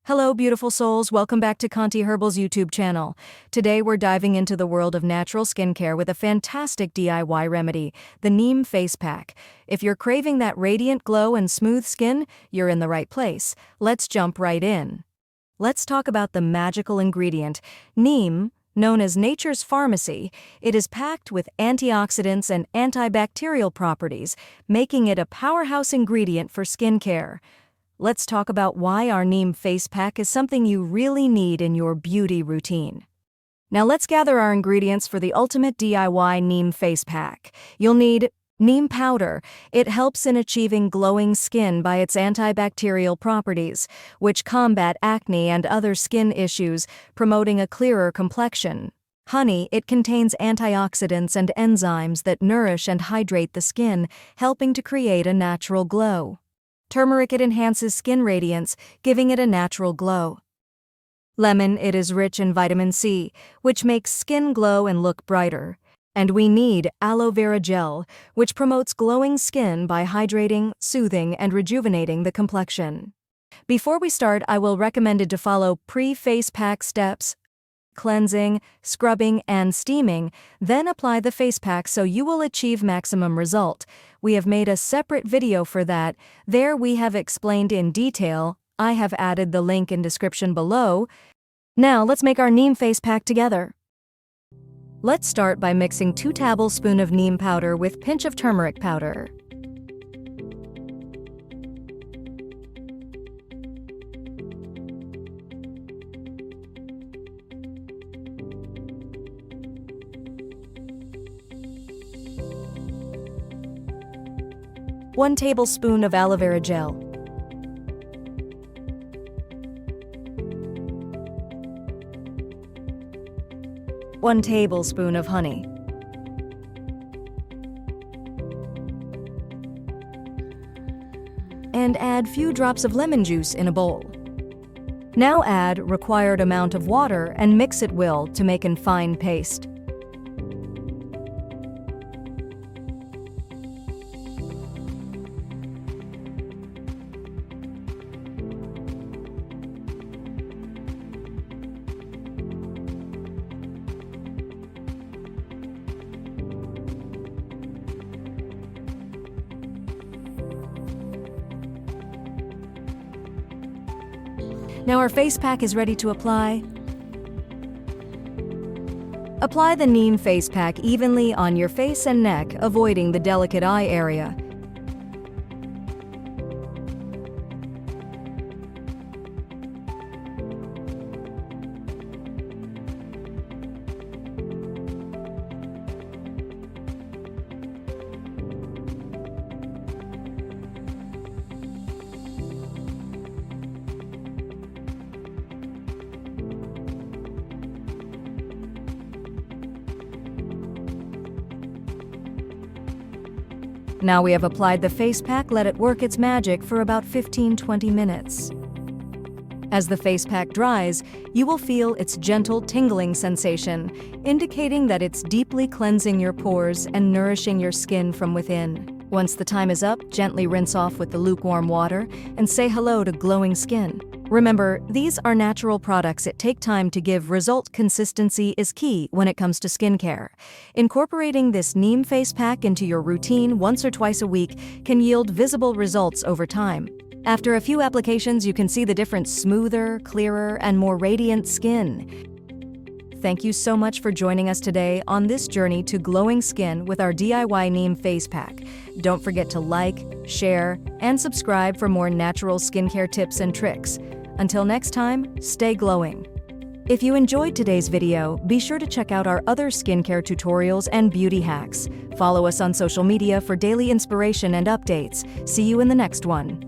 Hello, beautiful souls. Welcome back to Kanti Herbals YouTube channel. Today, we're diving into the world of natural skincare with a fantastic DIY remedy, the Neem Face Pack. If you're craving that radiant glow and smooth skin, you're in the right place. Let's jump right in. Let's talk about the magical ingredient, neem. Known as nature's pharmacy, it is packed with antioxidants and antibacterial properties, making it a powerhouse ingredient for skincare. Let's talk about why our Neem Face Pack is something you really need in your beauty routine. Now let's gather our ingredients for the ultimate DIY Neem Face Pack. You'll need neem powder. It helps in achieving glowing skin by its antibacterial properties, which combat acne and other skin issues, promoting a clearer complexion. Honey. It contains antioxidants and enzymes that nourish and hydrate the skin, helping to create a natural glow. Turmeric. It enhances skin radiance, giving it a natural glow. Lemon. It is rich in vitamin C, which makes skin glow and look brighter. And we need aloe vera gel, which promotes glowing skin by hydrating, soothing, and rejuvenating the complexion. Before we start, I will recommend to follow pre-face pack steps: cleansing, scrubbing, and steaming, then apply the face pack so you will achieve maximum result. We have made a separate video for that. There we have explained in detail. I have added the link in description below. Now let's make our neem face pack together. Let's start by mixing 2 tablespoons of neem powder with pinch of turmeric powder. One tablespoon of aloe vera gel. One tablespoon of honey. And add few drops of lemon juice in a bowl. Now add required amount of water and mix it well to make a fine paste. Now our face pack is ready to apply. Apply the Neem Face Pack evenly on your face and neck, avoiding the delicate eye area. Now we have applied the face pack, let it work its magic for about 15-20 minutes. As the face pack dries, you will feel its gentle tingling sensation, indicating that it's deeply cleansing your pores and nourishing your skin from within. Once the time is up, gently rinse off with the lukewarm water and say hello to glowing skin. Remember, these are natural products. It takes time to give result. Consistency is key when it comes to skincare. Incorporating this Neem Face Pack into your routine once or twice a week can yield visible results over time. After a few applications, you can see the difference: smoother, clearer, and more radiant skin. Thank you so much for joining us today on this journey to glowing skin with our DIY Neem Face Pack. Don't forget to like, share, and subscribe for more natural skincare tips and tricks. Until next time, stay glowing. If you enjoyed today's video, be sure to check out our other skincare tutorials and beauty hacks. Follow us on social media for daily inspiration and updates. See you in the next one.